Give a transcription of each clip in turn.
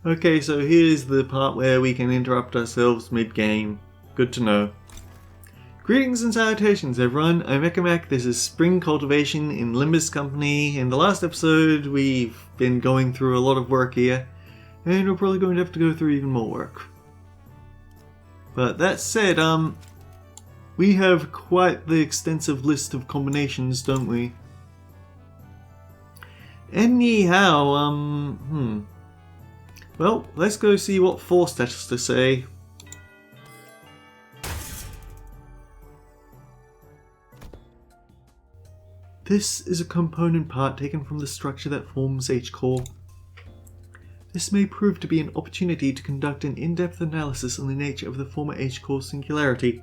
Okay, so here's the part where we can interrupt ourselves mid-game. Good to know. Greetings and salutations everyone, I'm Ekamac, this is Spring Cultivation in Limbus Company. In the last episode we've been going through a lot of work here, and we're probably going to have to go through even more work. But that said, we have quite the extensive list of combinations, don't we? Anyhow, well, let's go see what Faust has to say. This is a component part taken from the structure that forms H-core. This may prove to be an opportunity to conduct an in-depth analysis on the nature of the former H-core singularity,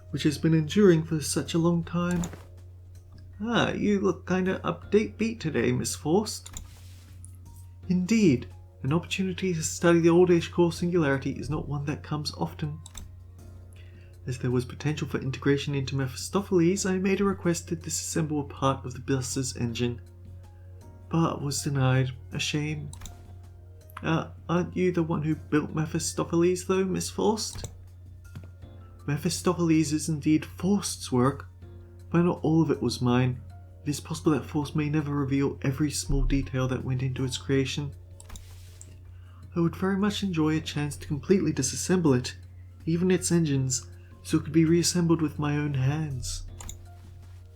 which has been enduring for such a long time. Ah, you look kinda upbeat today, Miss Faust. Indeed, an opportunity to study the old H-core singularity is not one that comes often. As there was potential for integration into Mephistopheles, I made a request to disassemble a part of the bus's engine, but was denied. A shame. Aren't you the one who built Mephistopheles though, Miss Faust? Mephistopheles is indeed Faust's work, but not all of it was mine. It is possible that Faust may never reveal every small detail that went into its creation. I would very much enjoy a chance to completely disassemble it, even its engines, so it could be reassembled with my own hands.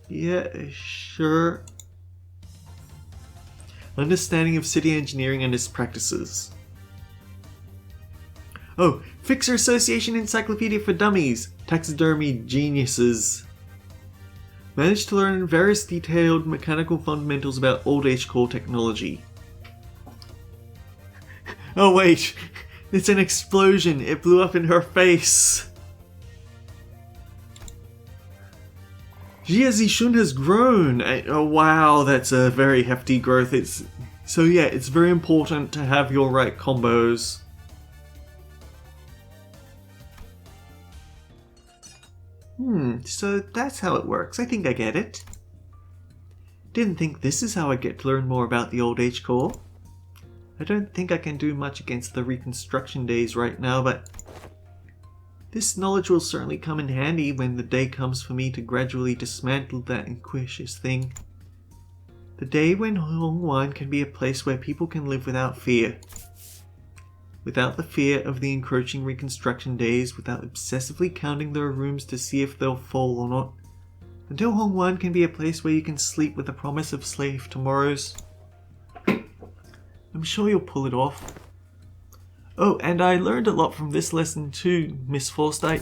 Yeah, sure. Understanding of city engineering and its practices. Oh, Fixer Association Encyclopedia for Dummies, Taxidermy Geniuses. Managed to learn various detailed mechanical fundamentals about old H-core technology. Oh wait, it's an explosion, it blew up in her face. Jia Zishun has grown. Oh wow, that's a very hefty growth. So yeah, it's very important to have your right combos. So that's how it works. I think I get it. Didn't think this is how I get to learn more about the old H-core. I don't think I can do much against the reconstruction days right now, but this knowledge will certainly come in handy when the day comes for me to gradually dismantle that inquisitive thing. The day when Hongwan can be a place where people can live without fear. Without the fear of the encroaching reconstruction days, without obsessively counting their rooms to see if they'll fall or not. Until Hongwan can be a place where you can sleep with the promise of slave tomorrows. I'm sure you'll pull it off. Oh, and I learned a lot from this lesson too, Miss Faust. The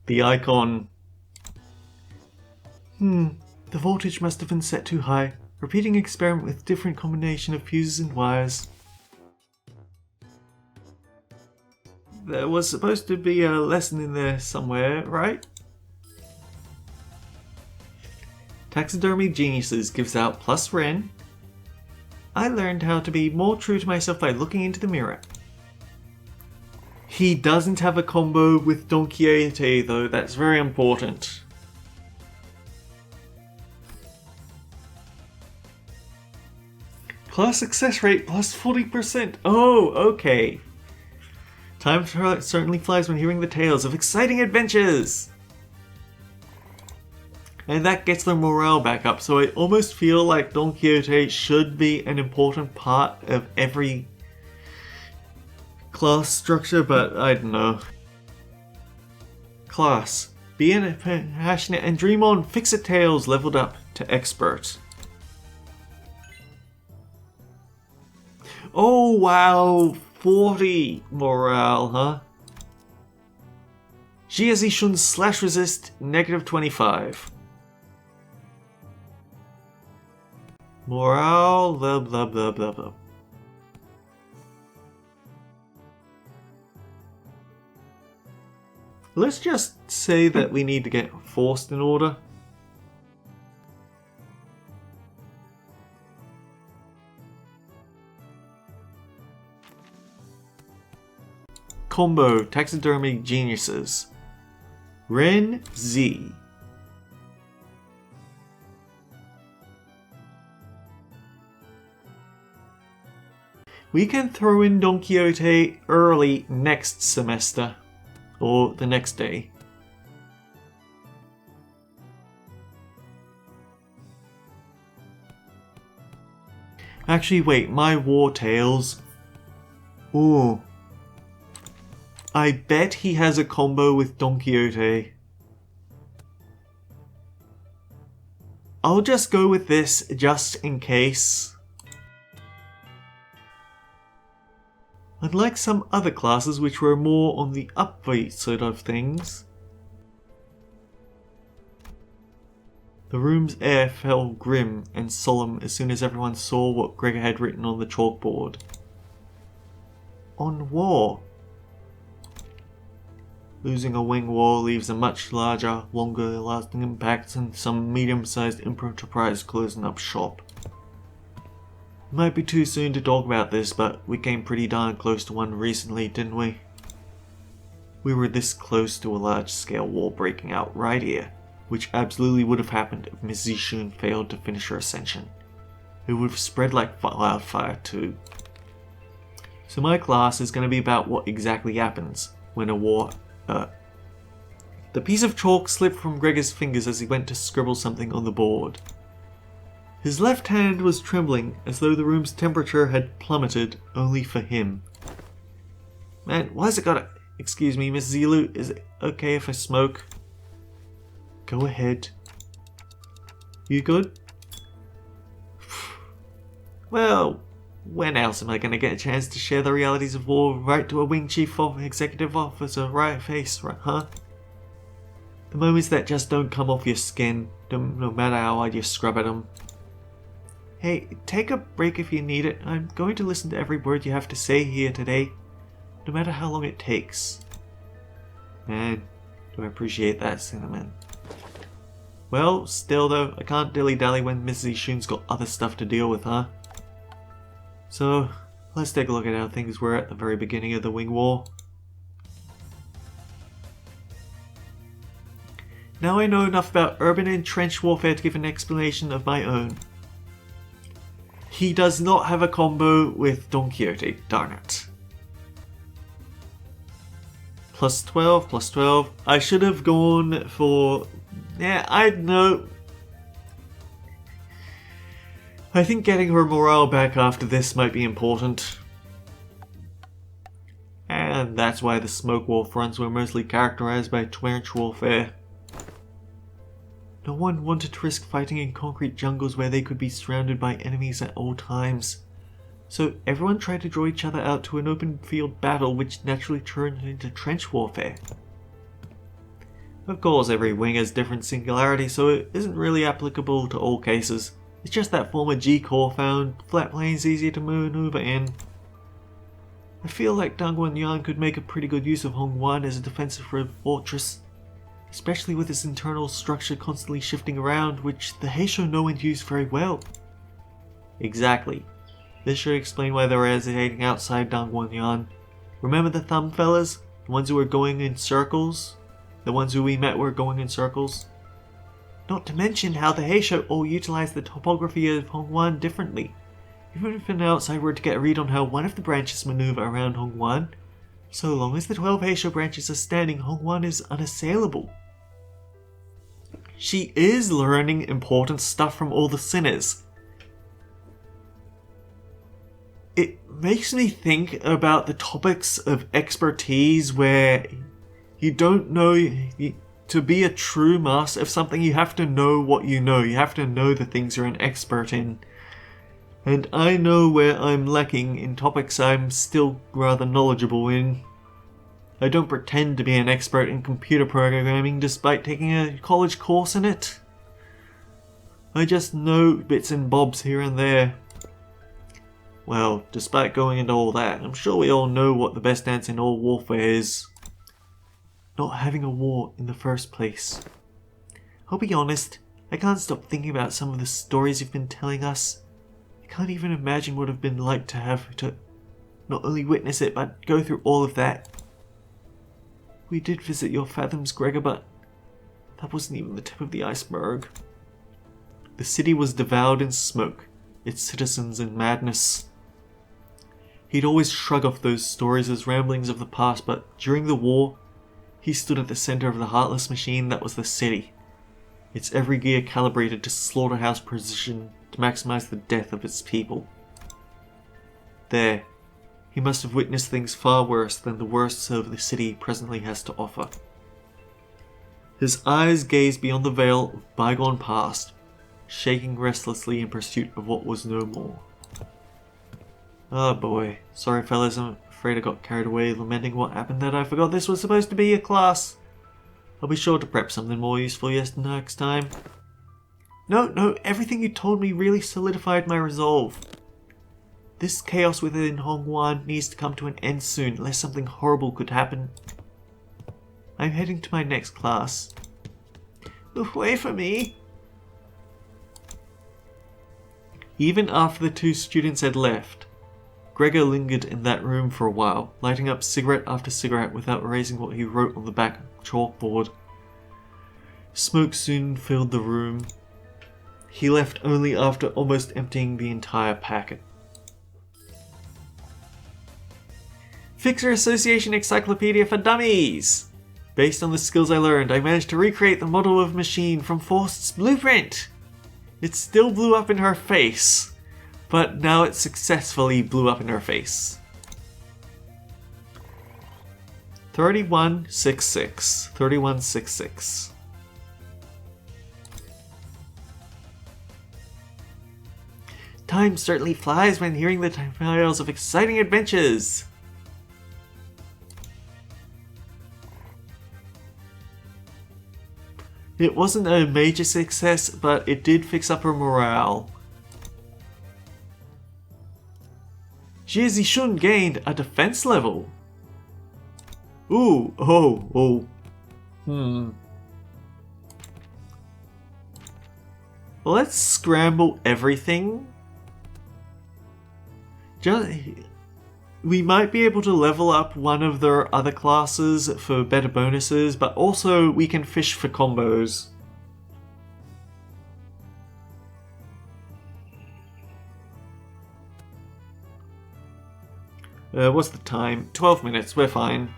icon. The voltage must have been set too high. Repeating experiment with different combination of fuses and wires. There was supposed to be a lesson in there somewhere, right? Taxidermy Geniuses gives out plus Ren. I learned how to be more true to myself by looking into the mirror. He doesn't have a combo with Don Quixote though, that's very important. Class success rate plus 40%. Oh, okay. Time certainly flies when hearing the tales of exciting adventures! And that gets their morale back up, so I almost feel like Don Quixote should be an important part of every class structure, but I don't know. Class. Be passionate and dream on. Fix-It Tales leveled up to expert. Oh wow, 40 morale, huh? Jia Zishun slash resist, negative 25. Morale, blah blah blah blah blah. Let's just say that we need to get Faust in order. Combo Taxidermy Geniuses. Ren Z. We can throw in Don Quixote early next semester. Or the next day. Actually, wait, my War Tales. Ooh. I bet he has a combo with Don Quixote. I'll just go with this just in case. Unlike some other classes which were more on the upbeat side of things, the room's air felt grim and solemn as soon as everyone saw what Gregor had written on the chalkboard. On war. Losing a wing war leaves a much larger, longer lasting impact than some medium-sized enterprise closing up shop. It might be too soon to talk about this, but we came pretty darn close to one recently, didn't we? We were this close to a large-scale war breaking out right here, which absolutely would have happened if Miss Zishun failed to finish her ascension. It would have spread like wildfire too. So my class is going to be about what exactly happens when a war... The piece of chalk slipped from Gregor's fingers as he went to scribble something on the board. His left hand was trembling as though the room's temperature had plummeted only for him. Man, why's it gotta... Excuse me, Miss Zilu, is it okay if I smoke? Go ahead. You good? Well, when else am I gonna get a chance to share the realities of war right to a wing chief or executive officer right face, right, huh? The moments that just don't come off your skin, no matter how hard you scrub at them. Hey, take a break if you need it. I'm going to listen to every word you have to say here today, no matter how long it takes. Man, do I appreciate that, Cinnamon. Well, still though, I can't dilly-dally when Miss Zishun's got other stuff to deal with, huh? So, let's take a look at how things were at the very beginning of the Wing War. Now I know enough about urban and trench warfare to give an explanation of my own. He does not have a combo with Don Quixote, darn it. Plus 12, plus 12. I should have gone for... Yeah, I know. I think getting her morale back after this might be important. And that's why the Smoke War fronts were mostly characterized by trench warfare. No one wanted to risk fighting in concrete jungles where they could be surrounded by enemies at all times. So everyone tried to draw each other out to an open field battle which naturally turned into trench warfare. Of course, every wing has different singularities, so it isn't really applicable to all cases. It's just that former G-Corps found flat plains easier to maneuver in. I feel like Dangwon Yan could make a pretty good use of Hongwan as a defensive fortress, especially with its internal structure constantly shifting around, which the Heisho know and use very well. Exactly. This should explain why they were hesitating outside Dangwon Yan. Remember the thumb fellas? The ones who were going in circles? The ones who we met were going in circles? Not to mention how the Heisho all utilized the topography of Hongwan differently. Even if an outsider were to get a read on how one of the branches maneuver around Hongwan, so long as the 12 Heisho branches are standing, Hongwan is unassailable. She is learning important stuff from all the sinners. It makes me think about the topics of expertise where you don't know... To be a true master of something, you have to know what you know. You have to know the things you're an expert in. And I know where I'm lacking in topics I'm still rather knowledgeable in. I don't pretend to be an expert in computer programming despite taking a college course in it. I just know bits and bobs here and there. Well, despite going into all that, I'm sure we all know what the best answer in all warfare is. Not having a war in the first place. I'll be honest, I can't stop thinking about some of the stories you've been telling us. I can't even imagine what it would have been like to have to not only witness it, but go through all of that. We did visit your fathoms, Gregor, but that wasn't even the tip of the iceberg. The city was devoured in smoke, its citizens in madness. He'd always shrug off those stories as ramblings of the past, but during the war, he stood at the center of the heartless machine that was the city. Its every gear calibrated to slaughterhouse precision to maximize the death of its people. There, he must have witnessed things far worse than the worst of the city presently has to offer. His eyes gazed beyond the veil of bygone past, shaking restlessly in pursuit of what was no more. Oh boy. Sorry fellas, I'm afraid I got carried away lamenting what happened that I forgot this was supposed to be a class. I'll be sure to prep something more useful next time. No, everything you told me really solidified my resolve. This chaos within Hongwan needs to come to an end soon, lest something horrible could happen. I'm heading to my next class. Wait for me! Even after the two students had left, Gregor lingered in that room for a while, lighting up cigarette after cigarette without erasing what he wrote on the back chalkboard. Smoke soon filled the room. He left only after almost emptying the entire packet. Fixer Association Encyclopedia for Dummies! Based on the skills I learned, I managed to recreate the model of machine from Faust's blueprint! It still blew up in her face, but now it successfully blew up in her face. 3166. 3166. Time certainly flies when hearing the tales of exciting adventures. It wasn't a major success, but it did fix up her morale. Jie Zishun gained a defense level. Ooh, Let's scramble everything. We might be able to level up one of their other classes for better bonuses, but also we can fish for combos. What's the time? 12 minutes, we're fine.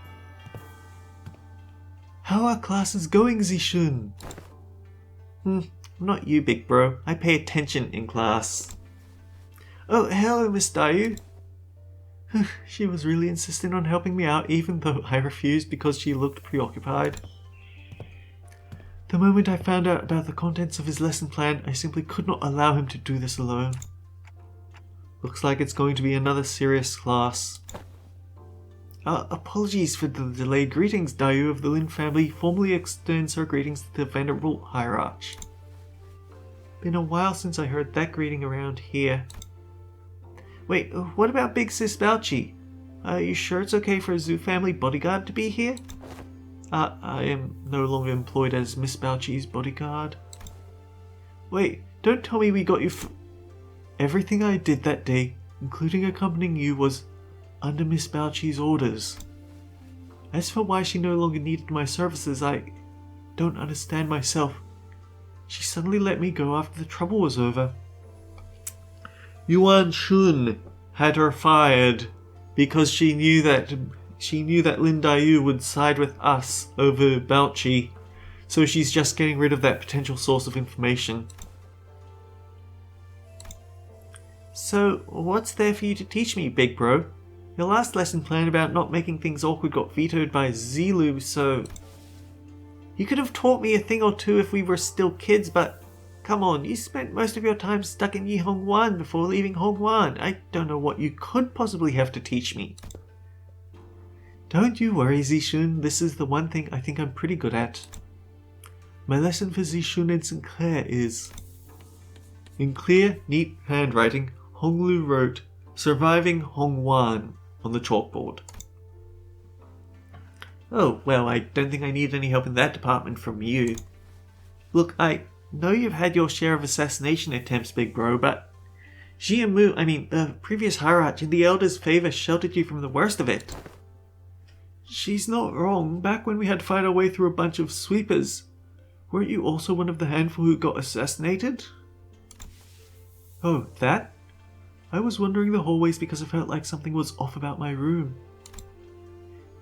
How are classes going, Zishun? Not you, big bro. I pay attention in class. Oh, hello, Miss Dayu. She was really insistent on helping me out, even though I refused because she looked preoccupied. The moment I found out about the contents of his lesson plan, I simply could not allow him to do this alone. Looks like it's going to be another serious class. Apologies for the delayed greetings. Dayu of the Lin family formally extends her greetings to the venerable hierarch. Been a while since I heard that greeting around here. Wait, what about Big Sis Balchi? Are you sure it's okay for a Zoo family bodyguard to be here? I am no longer employed as Miss Balchi's bodyguard. Wait, don't tell me we got you Everything I did that day, including accompanying you, was under Miss Balchi's orders. As for why she no longer needed my services, I don't understand myself. She suddenly let me go after the trouble was over. Yuan Shun had her fired because she knew that Lin Dayu would side with us over Balchi, so she's just getting rid of that potential source of information. So, what's there for you to teach me, big bro? Your last lesson plan about not making things awkward got vetoed by Zilu, so... You could have taught me a thing or two if we were still kids, but... Come on, you spent most of your time stuck in Yihongwan before leaving Hongwan. I don't know what you could possibly have to teach me. Don't you worry, Zishun. This is the one thing I think I'm pretty good at. My lesson for Zishun and Sinclair is... In clear, neat handwriting, Honglu wrote, "Surviving Hongwan" on the chalkboard. Oh, well, I don't think I need any help in that department from you. Look, I know you've had your share of assassination attempts, big bro, but Jiamu, the previous hierarch in the Elder's favor sheltered you from the worst of it. She's not wrong. Back when we had to fight our way through a bunch of sweepers, weren't you also one of the handful who got assassinated? Oh, that? I was wandering the hallways because I felt like something was off about my room.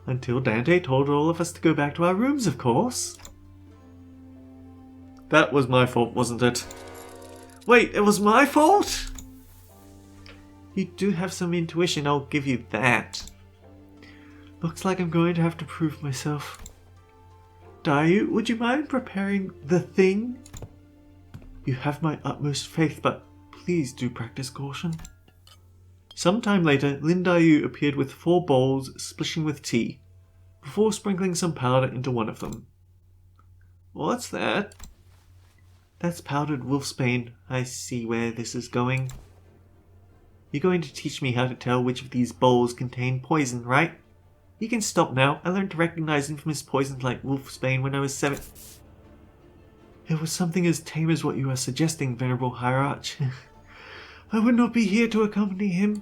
Until Dante told all of us to go back to our rooms, of course. That was my fault, wasn't it? Wait, it was my fault? You do have some intuition, I'll give you that. Looks like I'm going to have to prove myself. Dayu, would you mind preparing the thing? You have my utmost faith, but please do practice caution. Sometime later, Lin Dayu appeared with 4 bowls splishing with tea, before sprinkling some powder into one of them. What's that? That's powdered wolfsbane. I see where this is going. You're going to teach me how to tell which of these bowls contain poison, right? You can stop now. I learned to recognize infamous poisons like wolfsbane when I was 7. It was something as tame as what you are suggesting, Venerable Hierarch. I would not be here to accompany him.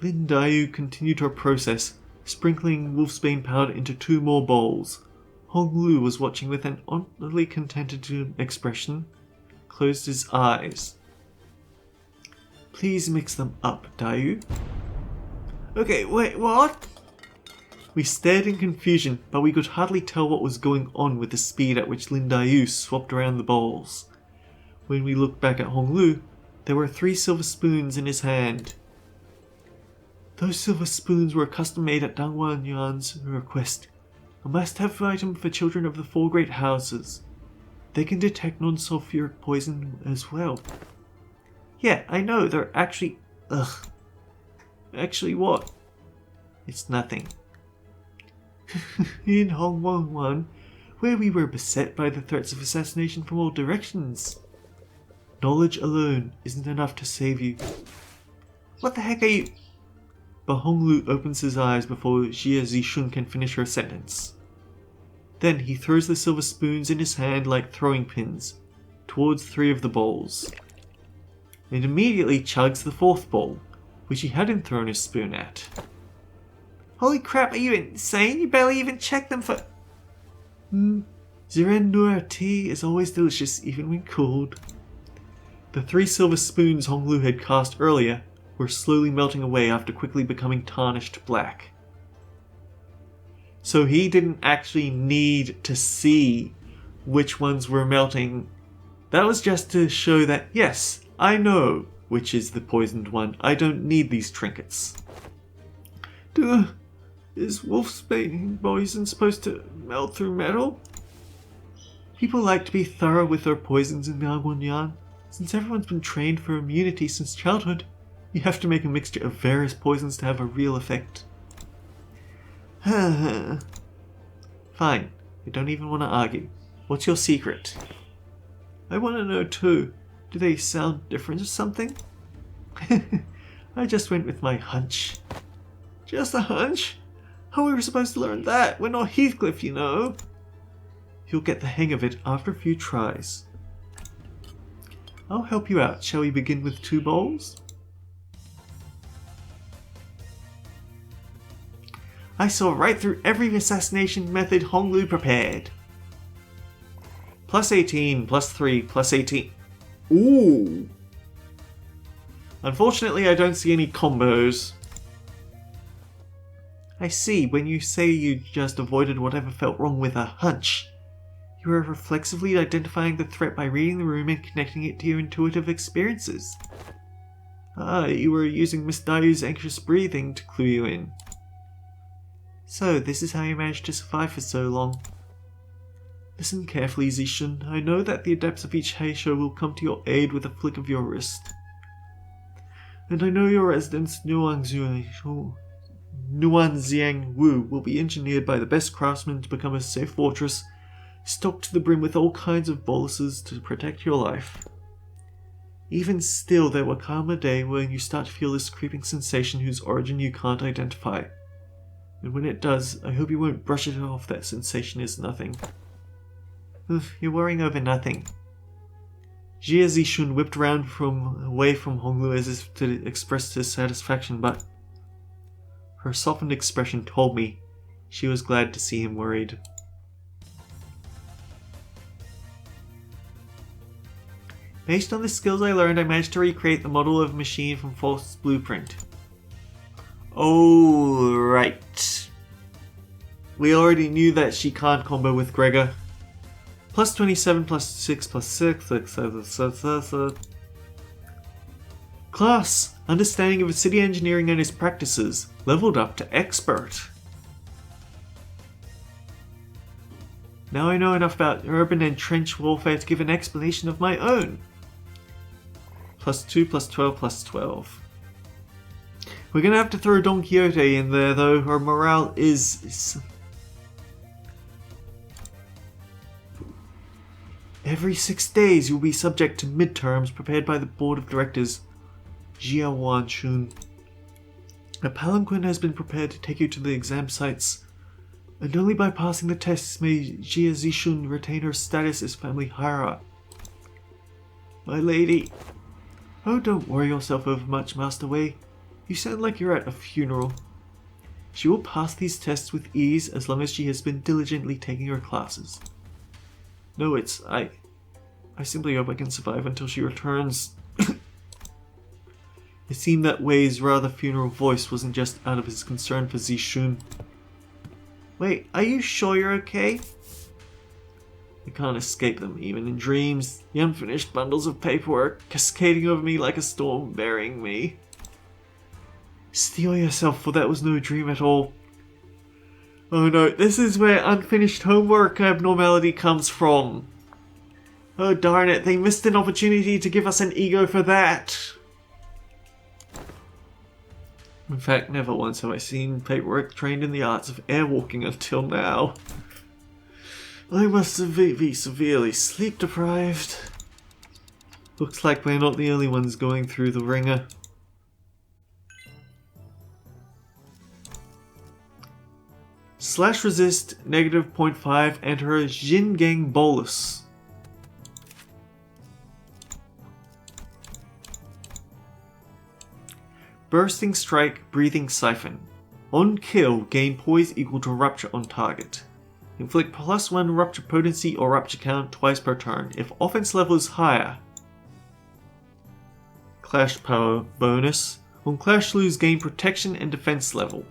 Lin Dayu continued her process, sprinkling wolfsbane powder into 2 more bowls. Hong Lu was watching with an oddly contented expression, closed his eyes. Please mix them up, Dayu. Okay, wait, what? We stared in confusion, but we could hardly tell what was going on with the speed at which Lin Dayu swapped around the bowls. When we looked back at Hong Lu, there were 3 silver spoons in his hand. Those silver spoons were custom made at Dangwan Yuan's request. A must-have item for children of the 4 great houses. They can detect non-sulfuric poison as well. Yeah, I know, they're actually... Ugh. Actually what? It's nothing. In Hongwon, where we were beset by the threats of assassination from all directions. Knowledge alone isn't enough to save you. What the heck are you... But Honglu opens his eyes before Jia Zishun can finish her sentence. Then he throws the silver spoons in his hand like throwing pins, towards 3 of the bowls. And immediately chugs the 4th bowl, which he hadn't thrown his spoon at. Holy crap, are you insane? You barely even checked them for... Ziren Noir tea is always delicious, even when cooled. The 3 silver spoons Honglu had cast earlier were slowly melting away after quickly becoming tarnished black. So he didn't actually need to see which ones were melting. That was just to show that, yes, I know which is the poisoned one. I don't need these trinkets. Is wolfsbane poison supposed to melt through metal? People like to be thorough with their poisons in Miaoguanyan. Since everyone's been trained for immunity since childhood, you have to make a mixture of various poisons to have a real effect. Fine, I don't even want to argue. What's your secret? I want to know too. Do they sound different or something? I just went with my hunch. Just a hunch? How are we supposed to learn that? We're not Heathcliff, you know. You'll get the hang of it after a few tries. I'll help you out. Shall we begin with 2 bowls? I saw right through every assassination method Honglu prepared. Plus 18, plus 3, plus 18. Ooh! Unfortunately, I don't see any combos. I see, when you say you just avoided whatever felt wrong with a hunch, you were reflexively identifying the threat by reading the room and connecting it to your intuitive experiences. Ah, you were using Miss Dayu's anxious breathing to clue you in. So, this is how you managed to survive for so long. Listen carefully, Zishun. I know that the adepts of each Heisho will come to your aid with a flick of your wrist. And I know your residence, Nuanziang Wu, will be engineered by the best craftsmen to become a safe fortress, stocked to the brim with all kinds of boluses to protect your life. Even still, there will come a day when you start to feel this creeping sensation whose origin you can't identify. And when it does, I hope you won't brush it off that sensation is nothing. You're worrying over nothing. Jia Zishun whipped around away from Honglu as if to express his satisfaction, but her softened expression told me she was glad to see him worried. Based on the skills I learned, I managed to recreate the model of machine from Faust's blueprint. Oh, right. We already knew that she can't combo with Gregor. Plus 27, plus 6, plus 6, Class! Understanding of city engineering and its practices. Leveled up to expert. Now I know enough about urban and trench warfare to give an explanation of my own. Plus 2, plus 12, plus 12. We're gonna have to throw Don Quixote in there though, her morale is... Every 6 days you'll be subject to midterms prepared by the board of directors. Jia Wanchun. A palanquin has been prepared to take you to the exam sites, and only by passing the tests may Jia Zishun retain her status as family hierarch. My lady... Oh, don't worry yourself over much, Master Wei. You sound like you're at a funeral. She will pass these tests with ease as long as she has been diligently taking her classes. No, I simply hope I can survive until she returns. It seemed that Wei's rather funeral voice wasn't just out of his concern for Zishun. Wait, are you sure you're okay? I can't escape them, even in dreams. The unfinished bundles of paperwork cascading over me like a storm burying me. Steel yourself, for that was no dream at all. Oh no, this is where unfinished homework abnormality comes from. Oh darn it, they missed an opportunity to give us an ego for that. In fact, never once have I seen paperwork trained in the arts of airwalking until now. I must be severely sleep deprived. Looks like we're not the only ones going through the ringer. Slash resist negative 0.5 and her Jin Gang bolus. Bursting strike, breathing siphon. On kill, gain poise equal to rupture on target. Inflict +1 rupture potency or rupture count twice per turn. If offense level is higher. Clash power bonus. On clash lose, gain protection and defense level.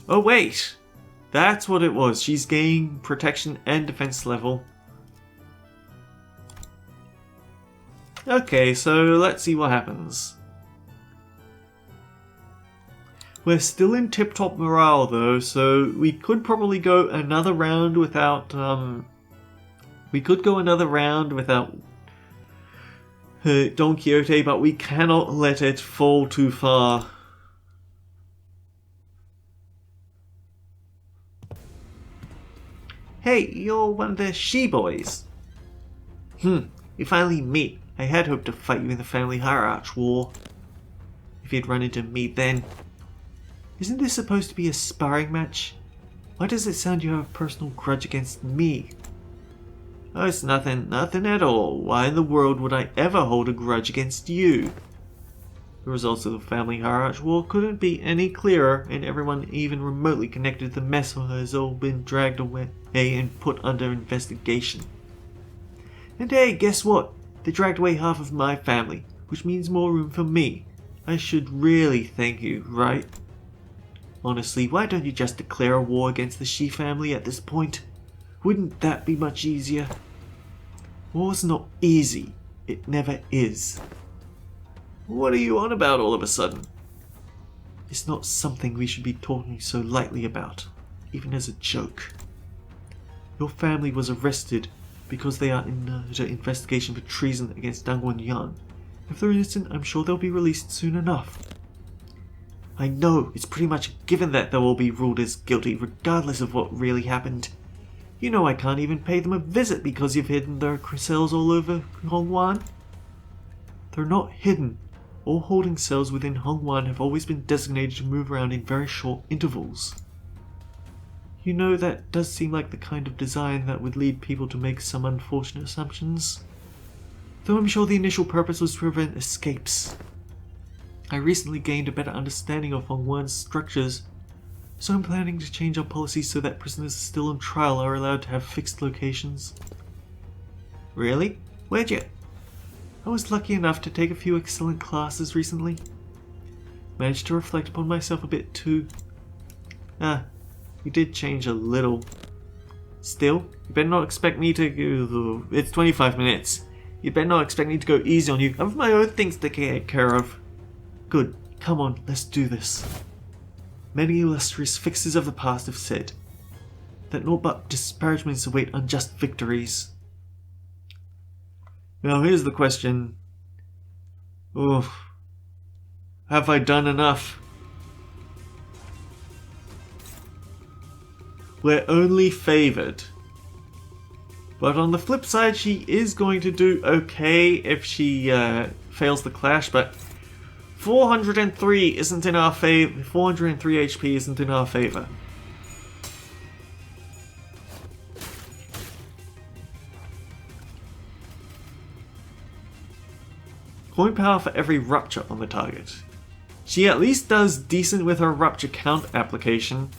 Oh wait! That's what it was. She's gaining protection and defense level. Okay, so let's see what happens. We're still in tip-top morale though, so we could probably go another round without, Don Quixote, but we cannot let it fall too far. Hey, you're one of the she-boys. We finally meet. I had hoped to fight you in the family hierarch war. If you'd run into me then. Isn't this supposed to be a sparring match? Why does it sound you have a personal grudge against me? Oh, it's nothing at all. Why in the world would I ever hold a grudge against you? The results of the family hierarch war couldn't be any clearer, and everyone even remotely connected to the mess has all been dragged away and put under investigation. And hey, guess what? They dragged away half of my family, which means more room for me. I should really thank you, right? Honestly, why don't you just declare a war against the Shi family at this point? Wouldn't that be much easier? War's not easy. It never is. What are you on about all of a sudden? It's not something we should be talking so lightly about, even as a joke. Your family was arrested because they are in an investigation for treason against Dangwon Yan. If they're innocent, I'm sure they'll be released soon enough. I know, it's pretty much a given that they'll all be ruled as guilty regardless of what really happened. You know I can't even pay them a visit because you've hidden their cells all over Hongwan. They're not hidden. All holding cells within Hongwan have always been designated to move around in very short intervals. You know, that does seem like the kind of design that would lead people to make some unfortunate assumptions. Though I'm sure the initial purpose was to prevent escapes. I recently gained a better understanding of Hongwan's structures, so I'm planning to change our policies so that prisoners still on trial are allowed to have fixed locations. Really? Where'd you... I was lucky enough to take a few excellent classes recently. Managed to reflect upon myself a bit too. You did change a little. Still, you better not expect me to go... It's 25 minutes. You better not expect me to go easy on you. I have my own things to take care of. Good. Come on, let's do this. Many illustrious fixers of the past have said that naught but disparagements await unjust victories. Now here's the question. Have I done enough? We're only favoured. But on the flip side, she is going to do okay if she fails the clash, but 403 isn't in our favor. 403 HP isn't in our favor. Coin power for every rupture on the target. She at least does decent with her rupture count application.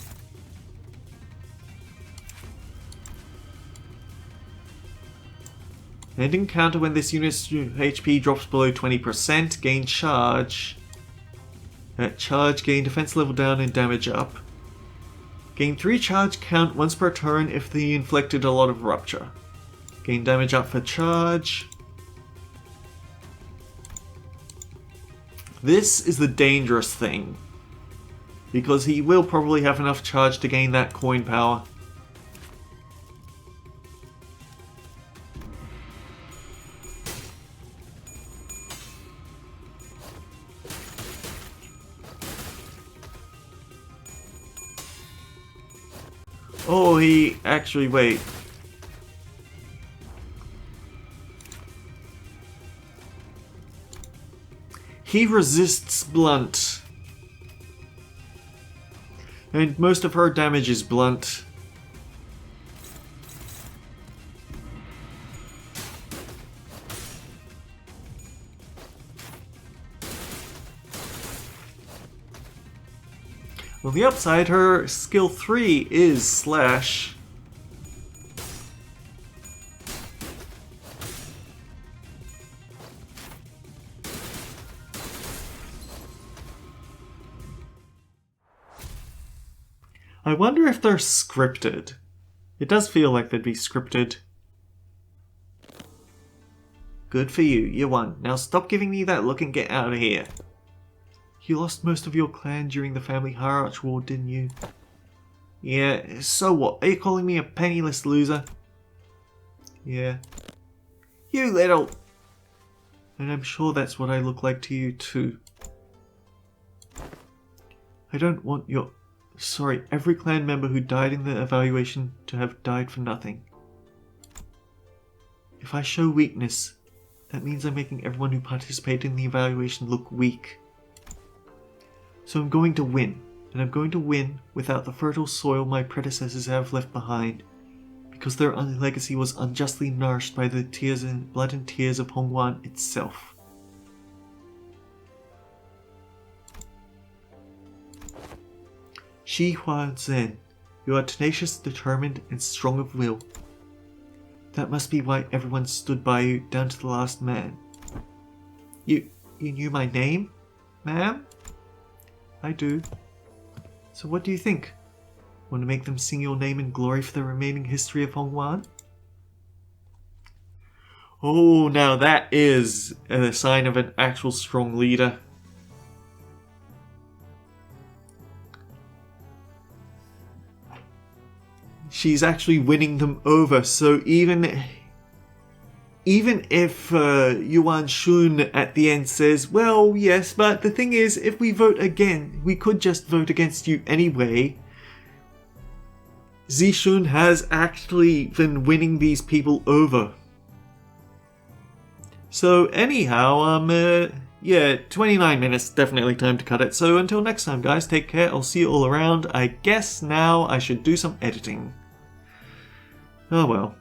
And encounter when this unit's HP drops below 20%, gain charge. At charge, gain defense level down and damage up. Gain 3 charge count once per turn if they inflicted a lot of rupture. Gain damage up for charge. This is the dangerous thing, because he will probably have enough charge to gain that coin power. Oh, he actually, wait. He resists blunt. And most of her damage is blunt. On the upside, her skill 3 is slash. I wonder if they're scripted. It does feel like they'd be scripted. Good for you, you won. Now stop giving me that look and get out of here. You lost most of your clan during the family hierarch war, didn't you? Yeah, so what? Are you calling me a penniless loser? Yeah. You little... And I'm sure that's what I look like to you too. I don't want your... Sorry, every clan member who died in the evaluation to have died for nothing. If I show weakness, that means I'm making everyone who participated in the evaluation look weak. So I'm going to win, and I'm going to win without the fertile soil my predecessors have left behind, because their legacy was unjustly nourished by the blood and tears of Hongwan itself. Shi Hua Zhen, you are tenacious, determined, and strong of will. That must be why everyone stood by you down to the last man. You knew my name, ma'am? I do. So what do you think? Want to make them sing your name in glory for the remaining history of Hongwan? Oh, now that is a sign of an actual strong leader. She's actually winning them over, so even if Yuan Shun at the end says, well, yes, but the thing is, if we vote again, we could just vote against you anyway. Zishun has actually been winning these people over. So anyhow, yeah, 29 minutes, definitely time to cut it. So until next time, guys, take care. I'll see you all around. I guess now I should do some editing. Oh well.